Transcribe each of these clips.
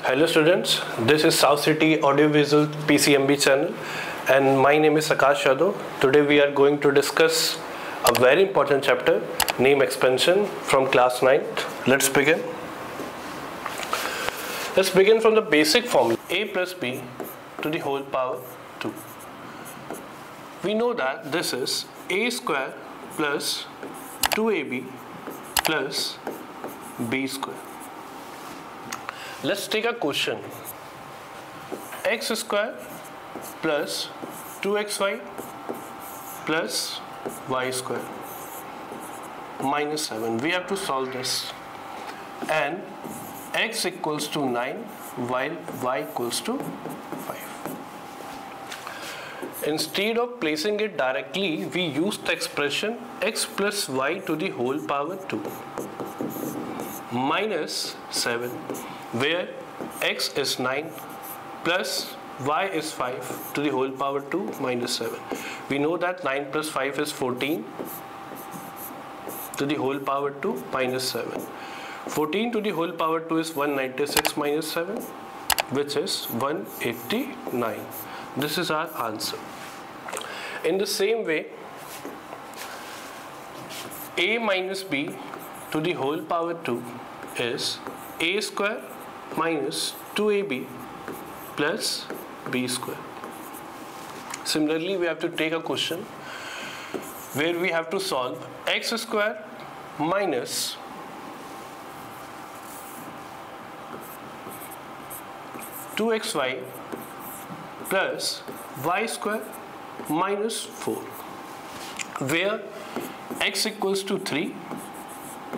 Hello students, this is South City Audiovisual PCMB channel and my name is Akash Yadav. Today we are going to discuss a very important chapter, name expansion from class 9th. Let's begin. Let's begin from the basic formula a plus b to the whole power 2. We know that this is a square plus 2ab plus b square. Let's take a question. X square plus 2xy plus y square minus 7. We have to solve this. And x equals to 9 while y equals to 5. Instead of placing it directly, we use the expression x plus y to the whole power 2 minus 7, where x is 9 plus y is 5 to the whole power 2 minus 7. We know that 9 plus 5 is 14 to the whole power 2 minus 7. 14 to the whole power 2 is 196 minus 7, which is 189. This is our answer. In the same way, a minus b to the whole power 2 is a square minus 2ab plus b square. Similarly, we have to take a question where we have to solve x square minus 2xy plus y square minus 4, where x equals to 3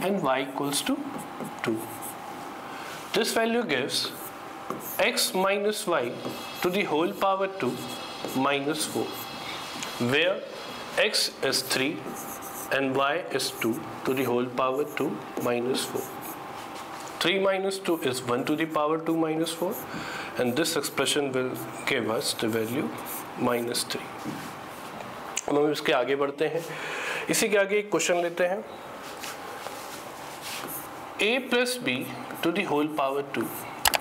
and y equals to 2. This value gives x minus y to the whole power 2 minus 4, where x is 3 and y is 2 to the whole power 2 minus 4. 3 minus 2 is 1 to the power 2 minus 4, and this expression will give us the value minus 3. हम इसके आगे बढ़ते हैं. इसी के आगे एक question लेते हैं. a plus b to the whole power 2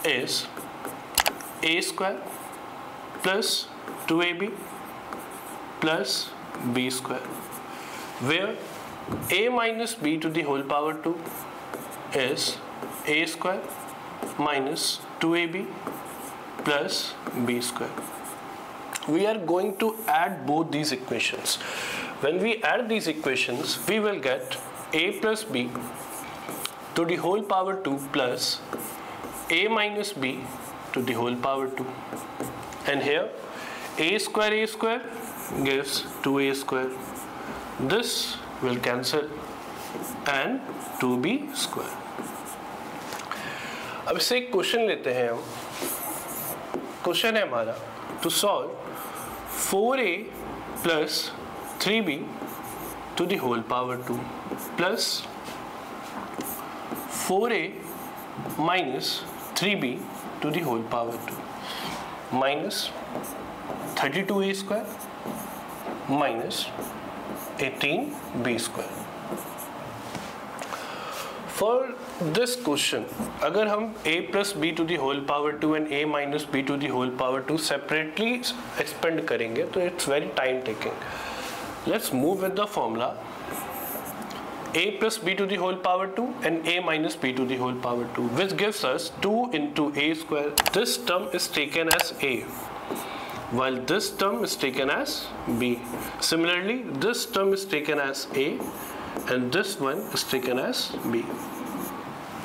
is a square plus 2ab plus b square, where a minus b to the whole power 2 is a square minus 2ab plus b square. We are going to add both these equations. When we add these equations, we will get a plus b to the whole power 2 plus a minus b to the whole power 2. And here a square gives 2a square. This will cancel and 2b square. अब इससे एक question लेते हैं हम. Question है हमारा to solve 4a plus 3b to the whole power 2 plus 4a minus 3b to the whole power 2 minus 32a square minus 18b square. For this question, अगर हम a plus b to the whole power 2 and a minus b to the whole power 2 separately expand करेंगे तो it's very time taking. Let's move with the formula a plus b to the whole power 2 and a minus b to the whole power 2, which gives us 2 into a square. This term is taken as a, while this term is taken as b. Similarly, this term is taken as a and this one is taken as b.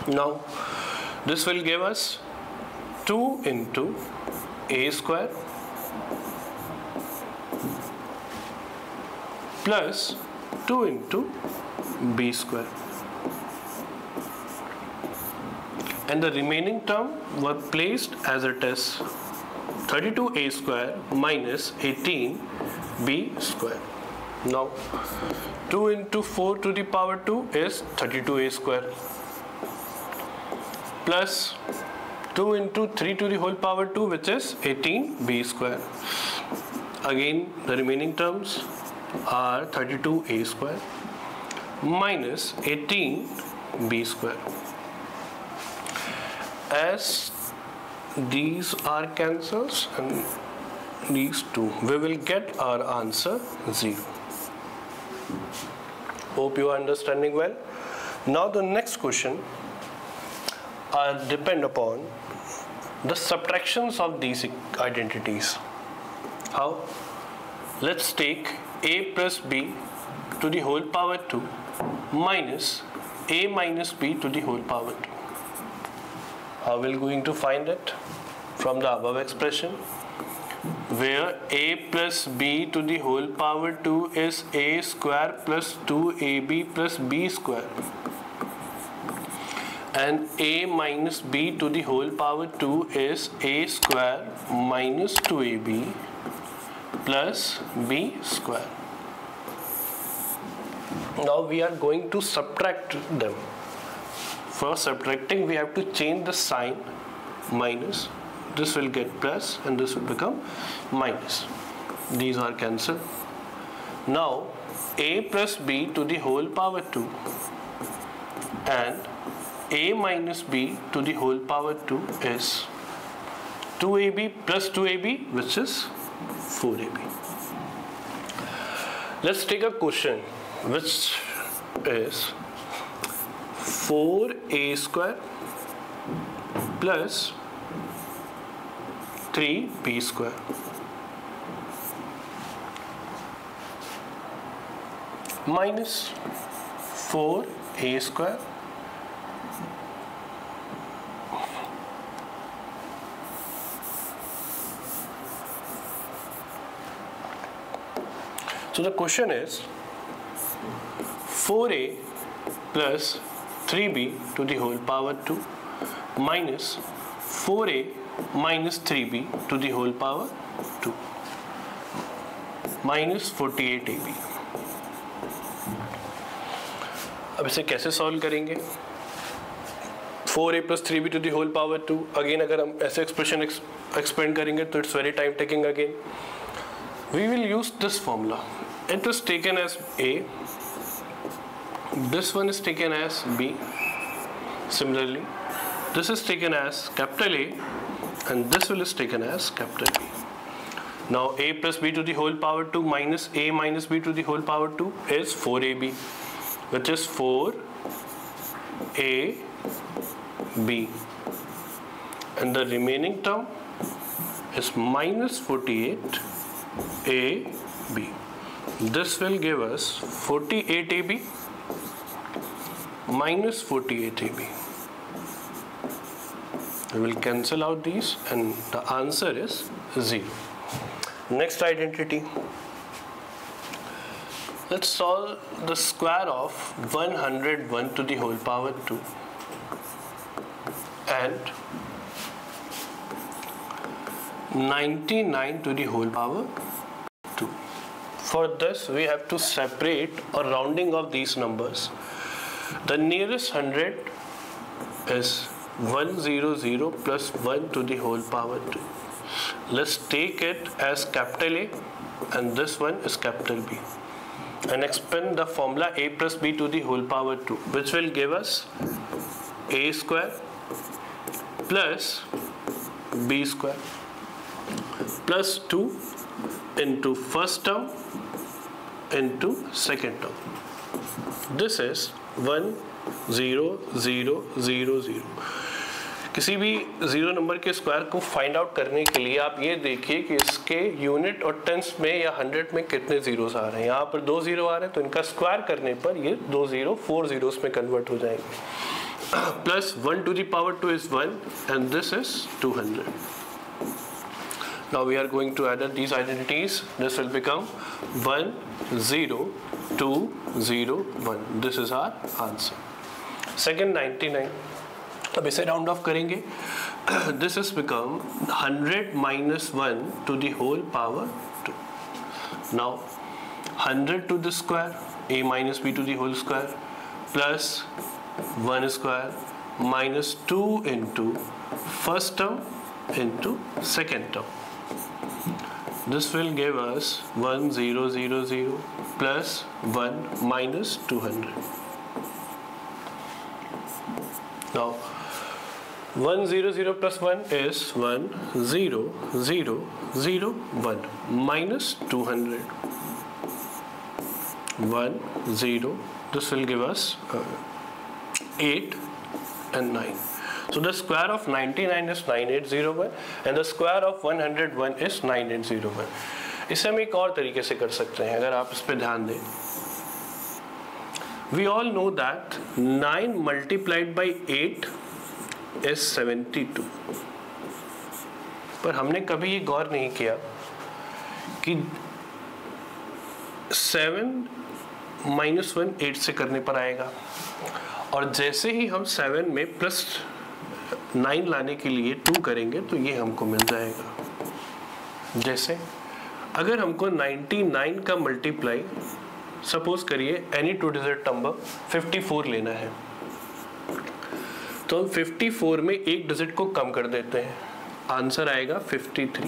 Now, this will give us 2 into a square plus 2 into b square, and the remaining term were placed as it is 32a square minus 18b square. Now 2 into 4 to the power 2 is 32a square plus 2 into 3 to the whole power 2, which is 18b square. Again, the remaining terms are 32a square minus 18b square. As these are cancels and these two. We will get our answer 0. Hope you are understanding well. Now the next question depend upon the subtractions of these identities. How? Let's take a plus b to the whole power 2 minus a minus b to the whole power 2. How are we going to find it? From the above expression, where a plus b to the whole power 2 is a square plus 2ab plus b square, and a minus b to the whole power 2 is a square minus 2ab plus b square. Now we are going to subtract them. For subtracting, we have to change the sign, minus. This will get plus and this will become minus. These are cancelled. Now a plus b to the whole power 2 and a minus b to the whole power 2 is 2ab plus 2ab, which is 4ab. Let's take a question which is 4a square plus 3b square minus 4a square So the question is 4a plus 3b to the whole power 2 minus 4a minus 3b to the whole power 2 minus 48ab. अब इसे कैसे solve करेंगे? 4a plus 3b to the whole power 2. Again अगर हम ऐसे expression expand करेंगे तो it's very time taking again. We will use this formula. It is taken as a, this one is taken as b. Similarly, this is taken as capital A and this one is taken as capital B. Now a plus b to the whole power 2 minus a minus b to the whole power 2 is 4ab, which is 4ab, and the remaining term is minus 48ab. This will give us 48ab minus 48ab. We will cancel out these and the answer is 0. Next identity. Let's solve the square of 101 to the whole power 2 and 99 to the whole power 2. For this we have to separate or rounding of these numbers. The nearest 100 is 100 plus 1 to the whole power 2. Let's take it as capital A and this one is capital B and expand the formula a plus b to the whole power 2, which will give us a square plus b square plus 2 into first term into second term. This is 1 0 0 0 0. किसी भी zero number के square को find out करने के लिए आप ये देखिए कि इसके यूनिट और टेंस में या 100 में कितने जीरोस आ रहे हैं. यहाँ पर 2 जीरो आ रहे हैं तो इनका स्क्वायर करने पर ये 2 जीरो 4 जीरोस में कन्वर्ट हो जाएंगे. Plus 1 to the power 2 is 1 and this is 200. Now we are going to add these identities. This will become 1 0 2 0 1. This is our answer. Second 99. अब इसे राउंड ऑफ करेंगे. This is become 100 minus 1 to the whole power 2. Now 100 to the square, a minus b to the whole square plus 1 square minus 2 into first term into second term. This will give us 1 0 0 0 plus 1 minus 200. Now 1 0 0 plus 1 is 1 0 0 0 1 minus 200. 1 0. This will give us 8 and 9. So the square of 99 is 9801 and the square of 101 is 9801. इसे हम एक और तरीके से कर सकते हैं अगर आप इस पे ध्यान दें. We all know that 9 multiplied by 8 is 72. पर हमने कभी ये गौर नहीं किया कि 7 minus 1 8 से करने पर आएगा और जैसे ही हम 7 में प्लस 9 लाने के लिए 2 करेंगे तो ये हमको मिल जाएगा. जैसे अगर हमको 99 का मल्टीप्लाई सपोज करिए एनी 2 डिजिट नंबर 54 लेना है तो हम 54 में एक डिजिट को कम कर देते हैं, आंसर आएगा 53.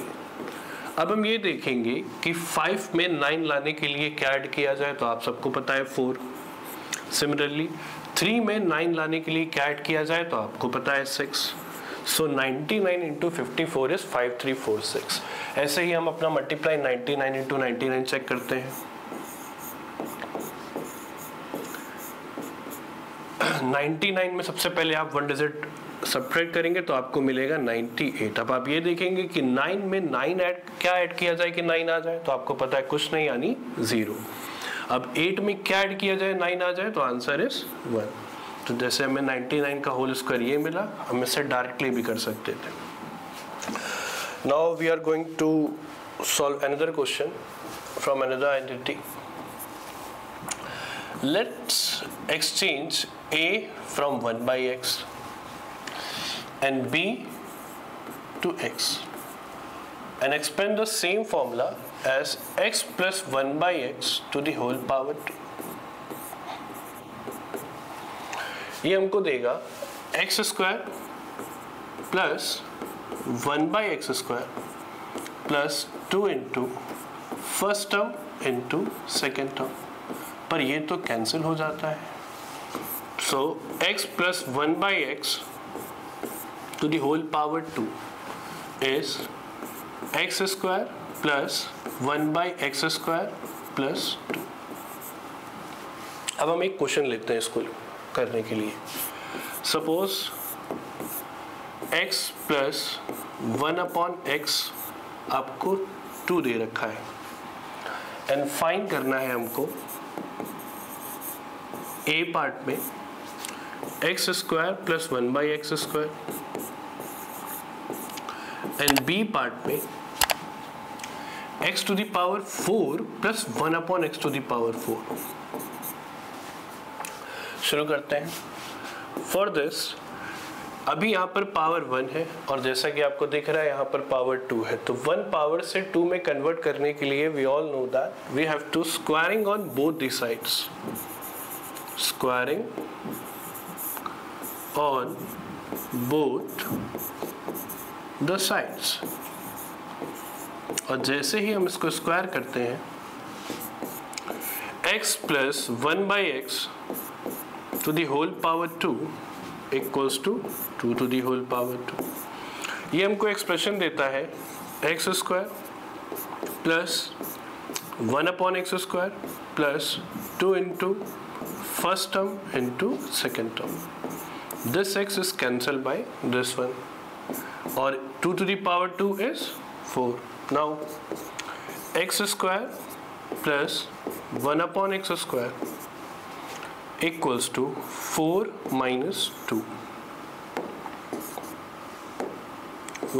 अब हम ये देखेंगे कि 5 में 9 लाने के लिए क्या ऐड किया जाए तो आप सबको पता है 4. सिमिलरली 3 में 9 लाने के लिए क्या ऐड किया जाए तो आपको पता है 6. सो 99 into 54 is 5346. ऐसे ही हम अपना मल्टीप्लाई 99 into 99 चेक करते हैं. 99 में सबसे पहले आप 1 डिजिट सब्ट्रैक्ट करेंगे तो आपको मिलेगा 98. अब आप ये देखेंगे कि 9 में 9 क्या ऐड किया जाए कि 9 आ जाए तो आपको पता है कुछ नहीं यानी 0. अब 8 में क्या ऐड किया जाए 9 आ जाए तो आंसर इज 1. तो जैसे हमें 99 का होल स्क्वायर ये मिला, हम इससे डायरेक्टली भी कर सकते थे. Now we are going to solve another question from another identity. Let's exchange a from 1 by x and b to x and expand the same formula as x plus 1 by x to the whole power 2. ये हमको देगा x square plus 1 by x square plus 2 into first term into second term. पर ये तो cancel हो जाता है. So x plus 1 by x to the whole power 2 is x square plus 1 by x square plus 2. अब हम एक question लेते हैं इसको करने के लिए. Suppose x plus 1 upon x आपको 2 दे रखा है एंड फाइंड करना है हमको a पार्ट में x square plus 1 by x square and b part में x to the power 4 plus 1 upon x to the power 4. शुरू करते हैं. फॉर दिस अभी यहाँ पर पावर 1 है और जैसा कि आपको दिख रहा है यहाँ पर पावर 2 है, तो 1 पावर से 2 में कन्वर्ट करने के लिए we all know that we have to squaring on both the sides. Squaring on both the sides. और जैसे ही हम इसको स्क्वायर करते हैं x plus 1 by x to the whole power 2 equals to 2 to the whole power 2. ये हमको expression देता है x square plus 1 upon x square plus 2 into first term into second term. This x is cancelled by this one or 2 to the power 2 is 4. Now x square plus 1 upon x square equals to 4 minus 2.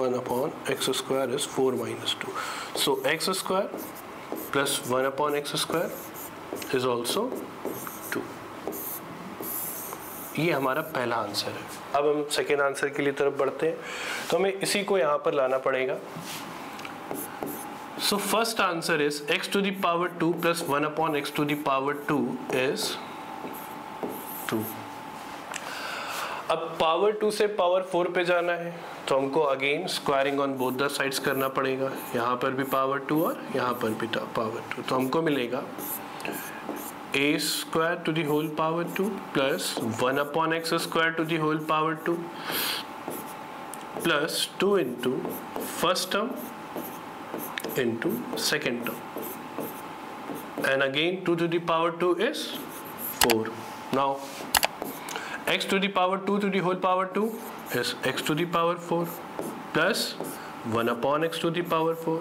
1 upon x square is 4 minus 2. So x square plus 1 upon x square is also 2. ये हमारा पहला answer है. अब हम second answer के लिए तरफ बढ़ते हैं तो हमें इसी को यहाँ पर लाना पड़ेगा. So first answer is x to the power 2 plus 1 upon x to the power 2 is 2. अब पावर 2 से पावर 4 पे जाना है तो हमको again squaring on both the sides करना पड़ेगा. यहाँ पर भी पावर 2 और यहाँ पर भी पावर 2, तो हमको मिलेगा a square to the whole power 2 plus 1 upon x square to the whole power 2 plus 2 into first term into second term, and again 2 to the power 2 is 4. Now x to the power 2 to the whole power 2 is x to the power 4 plus 1 upon x to the power 4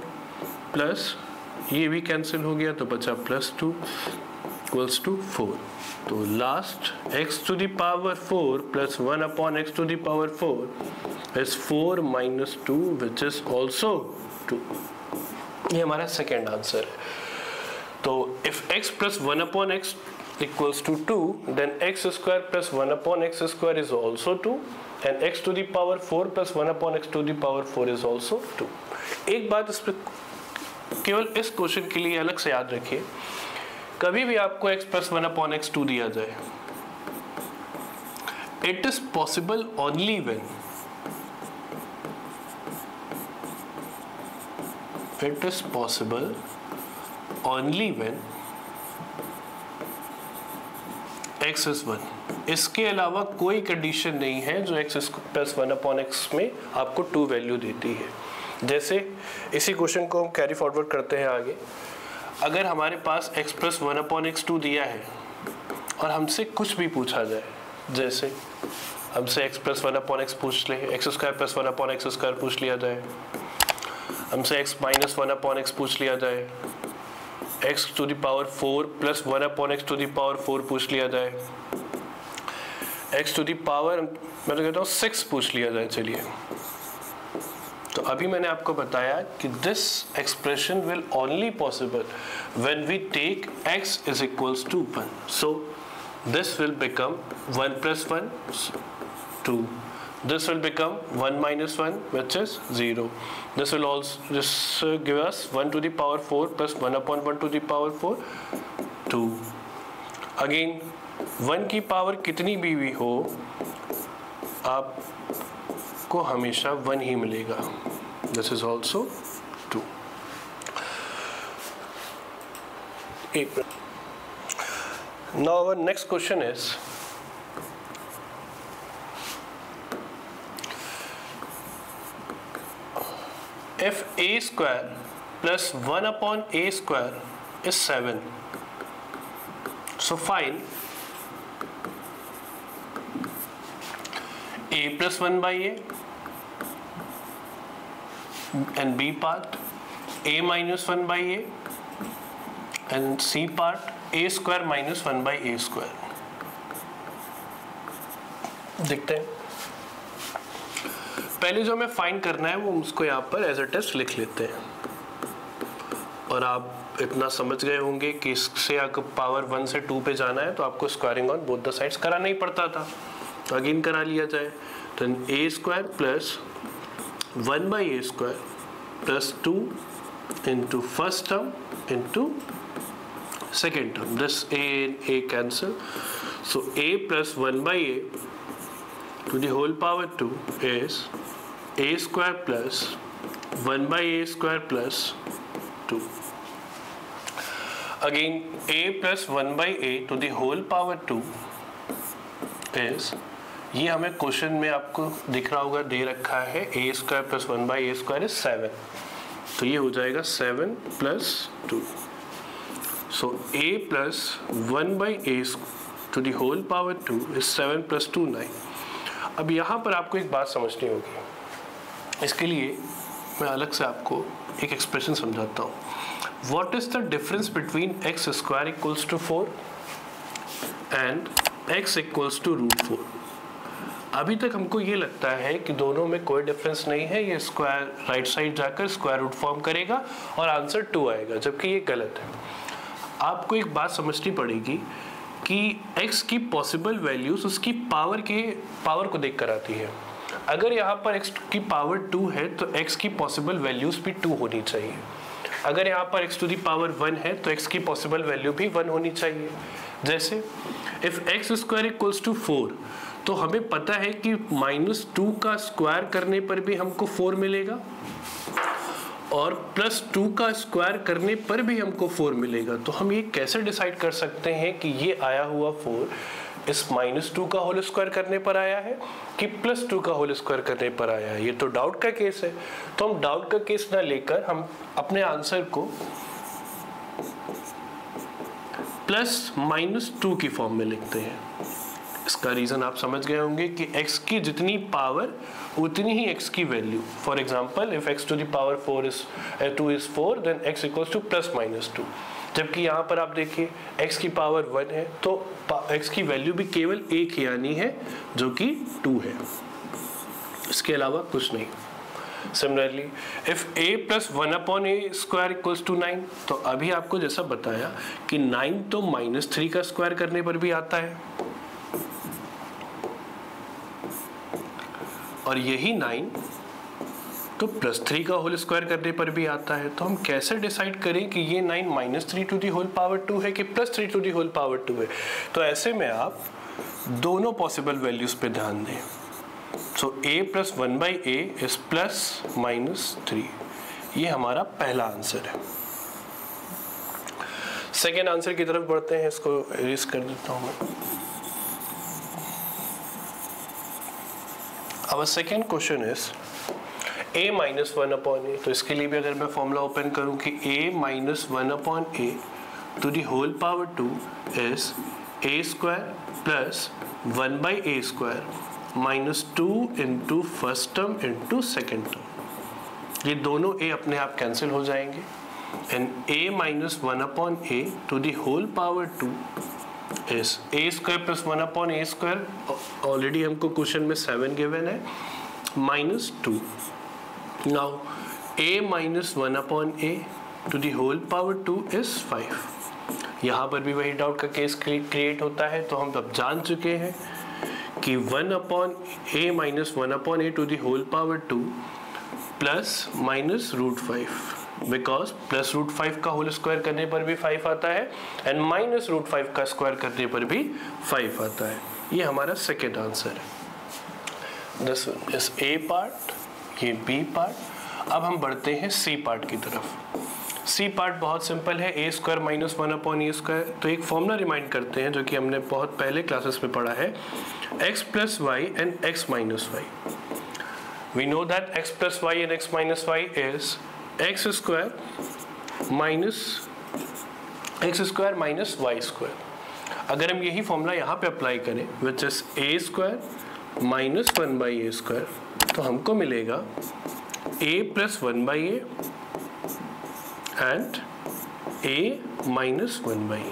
plus ये भी cancel हो गया तो बचा plus 2 equals to 4. तो last x to the power 4 plus 1 upon x to the power 4 is 4 minus 2 which is also 2. ये हमारा second answer है. तो if x plus 1 upon x equals to 2, then x square plus 1 upon x square is also 2, and x to the power 4 plus 1 upon x to the power 4 is also 2. एक बात इस पर केवल इस question के लिए अलग से याद रखिए, कभी भी आपको x plus 1 upon x 2 दिया जाए, it is possible only when x is 1. इसके अलावा कोई कंडीशन नहीं है जो x plus 1 upon x में आपको 2 वैल्यू देती है. जैसे इसी क्वेश्चन को हम कैरी फॉरवर्ड करते हैं आगे. अगर हमारे पास x plus 1 upon x 2 दिया है और हमसे कुछ भी पूछा जाए, जैसे हमसे x plus 1 upon x पूछ ले, x square plus 1 upon x square पूछ लिया जाए, हमसे x minus 1 upon x पूछ लिया जाए, x to the power 4 plus 1 upon x to the power 4 पूछ लिया जाए, x to the power मैं तो कहता हूँ 6 पूछ लिया जाए. चलिए, तो अभी मैंने आपको बताया कि this expression will only possible when we take x is equals to 1. So this will become 1 plus 1, 2. This will become 1 minus 1, which is 0. This will also give us 1 to the power 4 plus 1 upon 1 to the power 4, 2. Again, 1 की power कितनी भी हो, आपको हमेशा 1 ही मिलेगा. This is also 2. Now our next question is, if a square plus 1 upon a square is 7, so find a plus 1 by a and b part, a minus 1 by a, and c part a square minus 1 by a square. देखते हैं. पहले जो हमें find करना है वो उसको यहाँ पर एज अ टेस्ट लिख लेते हैं. और आप इतना समझ गए होंगे कि इससे अगर पावर 1 से 2 पे जाना है तो आपको squaring on both the sides कराना ही पड़ता था. तो अगेन करा लिया जाए तो a square plus 1 by a square plus 2 into first term into second term. This a cancel. So a plus 1 by a to the whole power 2 is a square plus 1 by a square plus 2. Again, a plus 1 by a to the whole power 2 is, ये हमें question में आपको दिख रहा होगा, दे रखा है a square plus 1 by a square is 7. तो ये हो जाएगा 7 plus 2. So a plus 1 by a to the whole power 2 is 7 plus 2 9. अब यहाँ पर आपको एक बात समझनी होगी. इसके लिए मैं अलग से आपको एक एक्सप्रेशन समझाता हूँ. What is the difference between x square equals to 4 and x equals to root 4? अभी तक हमको ये लगता है कि दोनों में कोई डिफरेंस नहीं है, ये स्क्वायर राइट साइड जाकर स्क्वायर रूट फॉर्म करेगा और आंसर 2 आएगा, जबकि ये गलत है. आपको एक बात समझनी पड़ेगी कि x की पॉसिबल वैल्यूज उसकी पावर को देख कर आती है. अगर यहाँ पर x की पावर 2 है तो x की पॉसिबल वैल्यूज भी 2 होनी चाहिए. अगर यहाँ पर x टू दी पावर 1 है तो x की पॉसिबल वैल्यू भी 1 होनी चाहिए. जैसे if x square equals to 4, तो हमें पता है कि -2 का स्क्वायर करने पर भी हमको 4 मिलेगा और +2 का स्क्वायर करने पर भी हमको 4 मिलेगा. तो हम ये कैसे डिसाइड कर सकते हैं कि ये आया हुआ 4 इस -2 का होल स्क्वायर करने पर आया है कि +2 का होल स्क्वायर करने पर आया है? ये तो डाउट का केस है, तो हम डाउट का केस ना लेकर हम अपने आंसर को +-2 की फॉर्म में लिखते हैं। इसका रीज़न आप समझ गए होंगे कि x की जितनी पावर उतनी ही x की value. For example if x to the power 2 is 4 then x equals to +-2। जबकि यहाँ पर आप देखिए x की पावर 1 है तो x की वैल्यू भी केवल एक ही आनी है जो कि 2 है, इसके अलावा कुछ नहीं। Similarly if a + 1/a² equals to 9, तो अभी आपको जैसा बताया कि 9 तो -3 का स्क्वायर करने पर भी आता है, और यही 9 तो +3 का होल स्क्वायर करने पर भी आता है। तो हम कैसे डिसाइड करें कि ये 9 -3 टू दी होल पावर 2 है कि +3 टू दी होल पावर 2 है? तो ऐसे में आप दोनों पॉसिबल वैल्यूज पे ध्यान दें। सो a + 1/a इज +-3, ये हमारा पहला आंसर है। सेकेंड आंसर की तरफ बढ़ते हैं, इसको इरेज कर देता हूं मैं। Our second question is a - 1/a, तो इसके लिए भी अगर मैं फॉर्मूला ओपन करूं कि a - 1/a to the whole power 2 is a² + 1/a² -2 into first term into second term. ये दोनों a अपने आप कैंसिल हो जाएंगे and a - 1/a to the whole power 2 is a² + 1/a², already हमको क्वेश्चन में 7 गिवन है, -2। Now a - 1/a to the whole power 2 is 5। यहाँ पर भी वही डाउट का केस क्रिएट होता है, तो हम अब जान चुके हैं कि a - 1/a to the whole power 2 + -√5, because +√5 का होल स्क्वायर करने पर भी 5 आता है एंड -√5 का स्क्वायर करने पर भी 5 आता है। ये हमारा सेकेंड आंसर है। दिस इज ए पार्ट, ये बी पार्ट। अब हम बढ़ते हैं सी पार्ट की तरफ। सी पार्ट बहुत सिंपल है, a² - 1/a²। तो एक फॉर्मूला रिमाइंड करते हैं जो कि हमने बहुत पहले क्लासेस में पढ़ा है, x + y and x - y। We know that x + y and x - y is x² - y²। अगर हम यही फॉर्मूला यहाँ पे अप्लाई करें विच इज a² - 1/a², तो हमको मिलेगा a + 1/a and a - 1/a।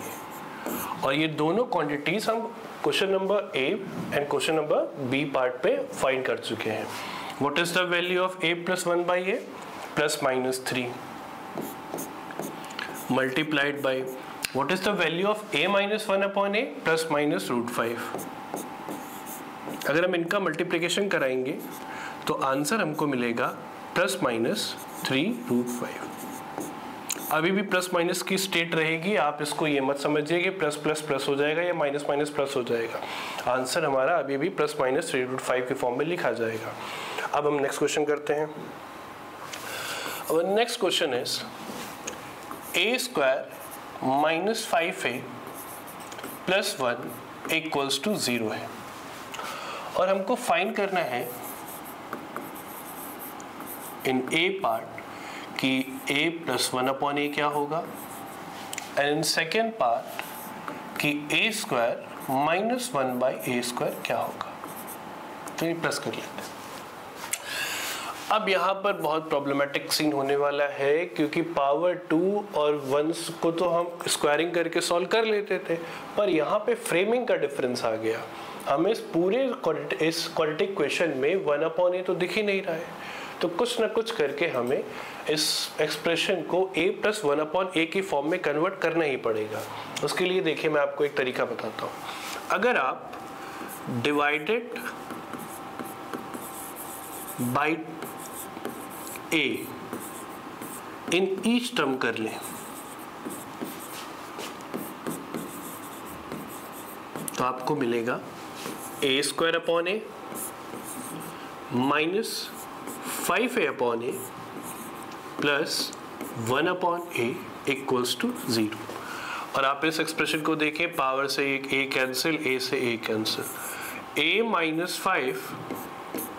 और ये दोनों क्वांटिटीज हम question number a and question number b part पे फाइंड कर चुके हैं। What is the value of a + 1/a? +-3 multiplied by what is the value of a - 1/a? +-√5। अगर हम इनका मल्टीप्लिकेशन कराएंगे तो आंसर हमको मिलेगा +-3√5। अभी भी प्लस माइनस की स्टेट रहेगी, आप इसको ये मत समझिए कि प्लस प्लस प्लस हो जाएगा या माइनस माइनस प्लस हो जाएगा। आंसर हमारा अभी भी +-3√5 के फॉर्म में लिखा जाएगा। अब हम नेक्स्ट क्वेश्चन करते हैं। Our next question is a² - 5a + 1 equals to 0 है और हमको फाइंड करना है इन a पार्ट कि a + 1/a क्या होगा एंड इन सेकेंड पार्ट कि a² - 1/a² क्या होगा। तो ये प्लस कर लेते हैं। अब यहाँ पर बहुत प्रॉब्लमेटिक सीन होने वाला है क्योंकि पावर 2 और 1 को तो हम स्क्वायरिंग करके सॉल्व कर लेते थे, पर यहाँ पे फ्रेमिंग का डिफरेंस आ गया। हमें इस पूरे इस क्वाड्रेटिक क्वेश्चन में 1/a तो दिख ही नहीं रहा है, तो कुछ ना कुछ करके हमें इस एक्सप्रेशन को a + 1/a की फॉर्म में कन्वर्ट करना ही पड़ेगा। उसके लिए देखिए मैं आपको एक तरीका बताता हूँ। अगर आप divided by a in each term कर लें तो आपको मिलेगा a² / a -5a/a + 1/a equals to 0। और आप इस एक्सप्रेशन को देखें, पावर से एक a कैंसिल, a से a cancel, a minus 5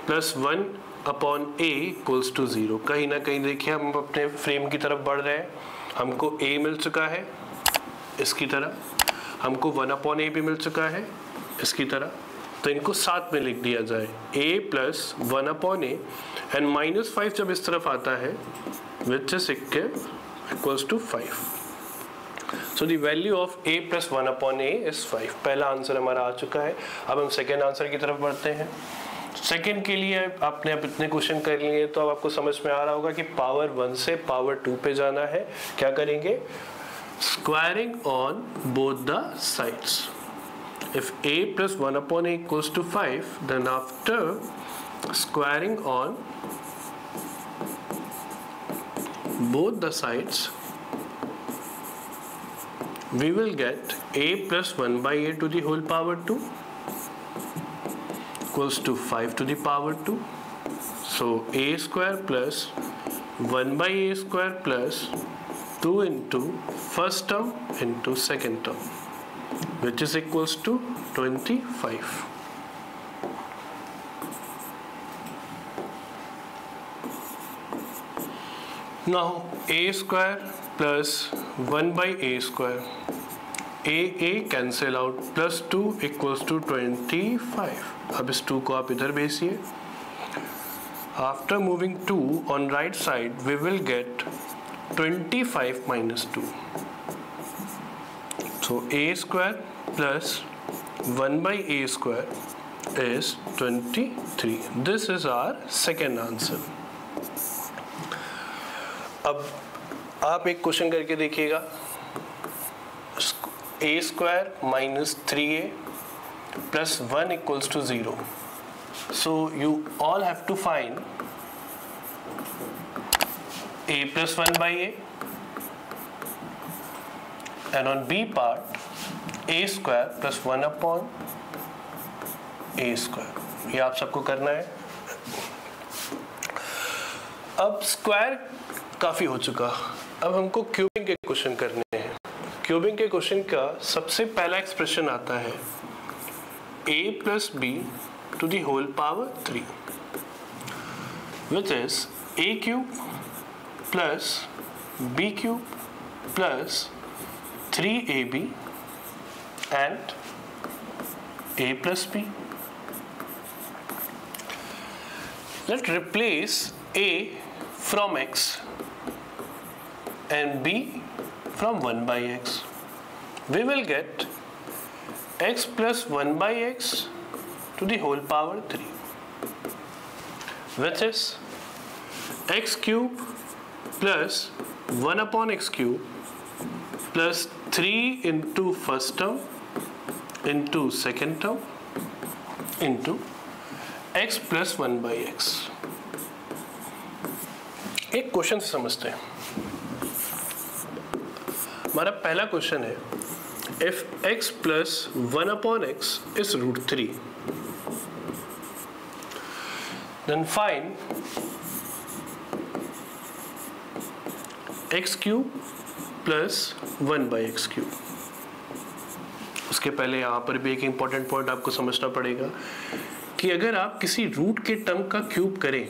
plus 1 upon a equals to 0। कहीं ना कहीं देखिए हम अपने फ्रेम की तरफ बढ़ रहे हैं, हमको a मिल चुका है इसकी तरह, हमको 1 अपॉन a भी मिल चुका है इसकी तरह, तो इनको साथ में लिख दिया जाए, a plus 1 upon a and minus 5 जब इस तरफ आता है which is equals to 5। So the value of a plus 1 upon a is 5। पहला आंसर हमारा आ चुका है। अब हम सेकेंड आंसर की तरफ बढ़ते हैं। सेकेंड के लिए आपने अब इतने क्वेश्चन कर लिए तो अब आपको समझ में आ रहा होगा कि पावर 1 से पावर 2 पे जाना है। क्या करेंगे? Squaring on both the sides. If a plus 1 upon a equals to 5, then after squaring on both the sides, we will get a plus 1 by a to the whole power 2 equals to 5 to the power 2. So a square plus 1 by a square plus 2 into first term into second term, which is equals to 25. Now a square plus 1 by a square, a cancel out, plus 2 equals to 25. अब इस 2 को आप इधर भेजिए। After moving 2 on right side, we will get 25 minus 2. So a square plus 1 by a square is 23. This is our second answer. अब आप एक question करके देखिएगा, a square minus 3a plus 1 equals to 0. So you all have to find a plus 1 by a, and on b part a square plus 1 upon a square. ये आप सबको करना है। अब स्क्वायर काफ़ी हो चुका, अब हमको क्यूबिंग के क्वेश्चन करने हैं। क्यूबिंग के क्वेश्चन का सबसे पहला एक्सप्रेशन आता है a plus b to the whole power 3, which is a cube plus b cube plus 3ab and a plus b. Let's replace a from x and b from 1 by x. We will get x plus 1 by x to the whole power 3, which is x cube plus 1 upon x cube plus 3 into first term into second term into x plus 1 by x. एक question से समझते हैं। हमारा पहला question है, if x plus 1 upon x is root 3, then find x cube plus 1 by x cube. उसके पहले यहाँ पर भी एक इंपॉर्टेंट पॉइंट आपको समझना पड़ेगा कि अगर आप किसी रूट के टर्म का क्यूब करें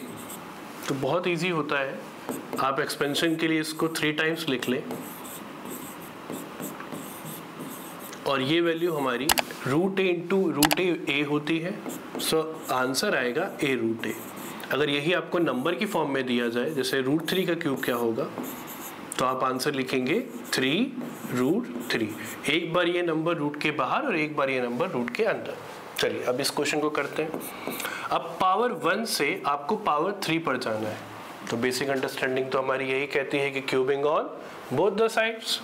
तो बहुत इजी होता है, आप एक्सपेंशन के लिए इसको 3 टाइम्स लिख लें और ये वैल्यू हमारी रूट ए इंटू रूट ए होती है। सो आंसर आएगा ए रूट ए। अगर यही आपको नंबर की फॉर्म में दिया जाए, जैसे रूट 3 का क्यूब क्या होगा, तो आप आंसर लिखेंगे 3 रूट 3। एक बार ये नंबर रूट के बाहर और एक बार ये नंबर रूट के अंदर। चलिए अब इस क्वेश्चन को करते हैं। अब पावर 1 से आपको पावर 3 पर जाना है, तो बेसिक अंडरस्टैंडिंग तो हमारी यही कहती है कि cubing on both the sides.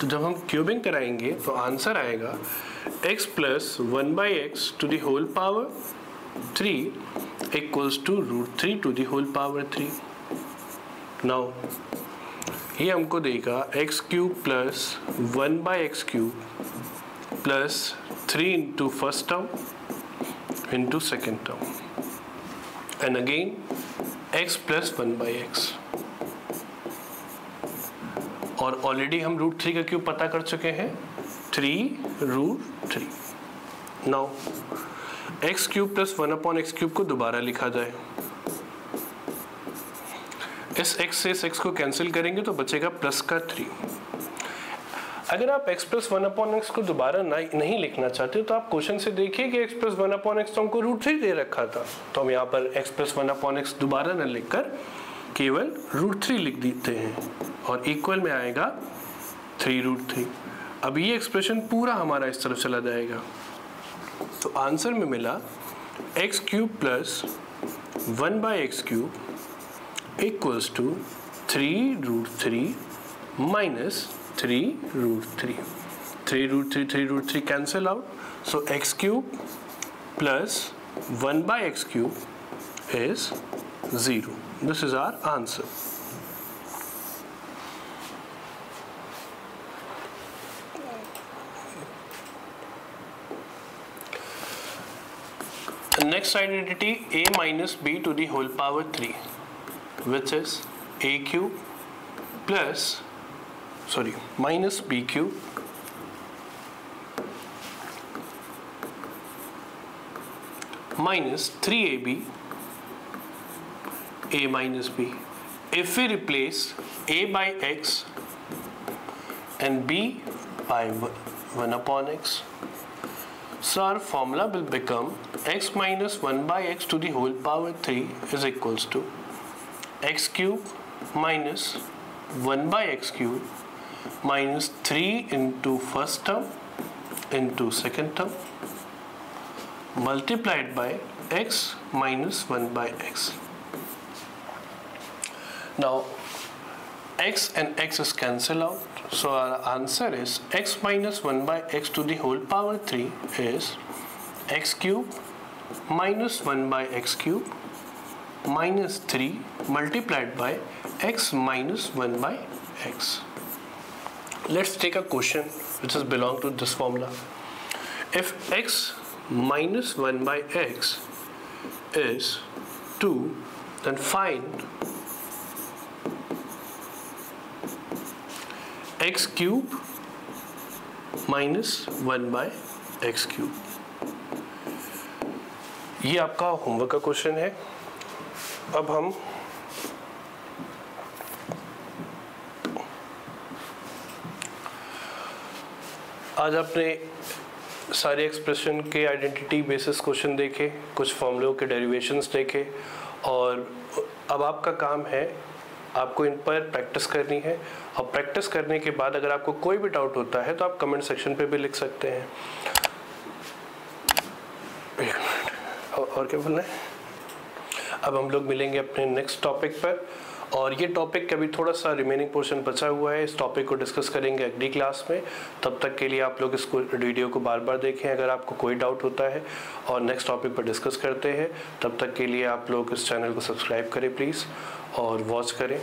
तो जब हम क्यूबिंग कराएंगे तो आंसर आएगा x plus 1 by x to the whole power 3 equals to root 3 to the whole power 3। Now ये हमको देगा x cube plus 1 by x cube plus 3 into first term into second term, and again x plus 1 by x. और already हम root 3 का cube पता कर चुके हैं, 3 root 3. Now x cube plus 1 upon x cube को दोबारा लिखा जाए. इस x से इस x को कैंसिल करेंगे तो बचेगा प्लस का 3. अगर आप x प्लस 1 अपॉन एक्स को दोबारा नहीं लिखना चाहते तो आप क्वेश्चन से देखिए कि x प्लस 1 अपॉन एक्स तो हमको रूट 3 दे रखा था, तो हम यहाँ पर x प्लस 1 अपॉन एक्स दोबारा न लिखकर केवल रूट 3 लिख देते हैं और इक्वल में आएगा 3 रूट 3. अब ये एक्सप्रेशन पूरा हमारा इस तरफ चला जाएगा, तो आंसर में मिला x cube plus 1 by x cube equals to 3 root 3 minus 3 root 3. 3 root 3 3 root 3 cancel out, so x cube plus 1 by x cube is 0. This is our answer. Next identity, a minus b to the whole power 3, which is a cube plus minus b cube minus 3ab a minus b. If we replace a by x and b by 1 upon x, so our formula will become x minus 1 by x to the whole power 3 is equals to x cube minus 1 by x cube minus 3 into first term into second term multiplied by x minus 1 by x. Now x and x is cancelled out, so our answer is x minus 1 by x to the whole power 3 is x cube minus 1 by x cube minus 3 multiplied by x minus 1 by x. Let's take a question which is belong to this formula. If x minus 1 by x is 2, then find x cube minus 1 by x cube. ये आपका homework का question है. अब हम आज अपने सारे expression के आइडेंटिटी बेसिस क्वेश्चन देखे, कुछ फॉर्मूलों के डेरिवेशंस देखे, और अब आपका काम है आपको इन पर प्रैक्टिस करनी है. और प्रैक्टिस करने के बाद अगर आपको कोई भी डाउट होता है तो आप कमेंट सेक्शन पे भी लिख सकते हैं. और क्या बोलना है. अब हम लोग मिलेंगे अपने नेक्स्ट टॉपिक पर, और ये टॉपिक का भी थोड़ा सा रिमेनिंग पोर्शन बचा हुआ है. इस टॉपिक को डिस्कस करेंगे अगली क्लास में. तब तक के लिए आप लोग इसको वीडियो को बार बार देखें अगर आपको कोई डाउट होता है, और नेक्स्ट टॉपिक पर डिस्कस करते हैं. तब तक के लिए आप लोग इस चैनल को सब्सक्राइब करें प्लीज़ और वॉच करें.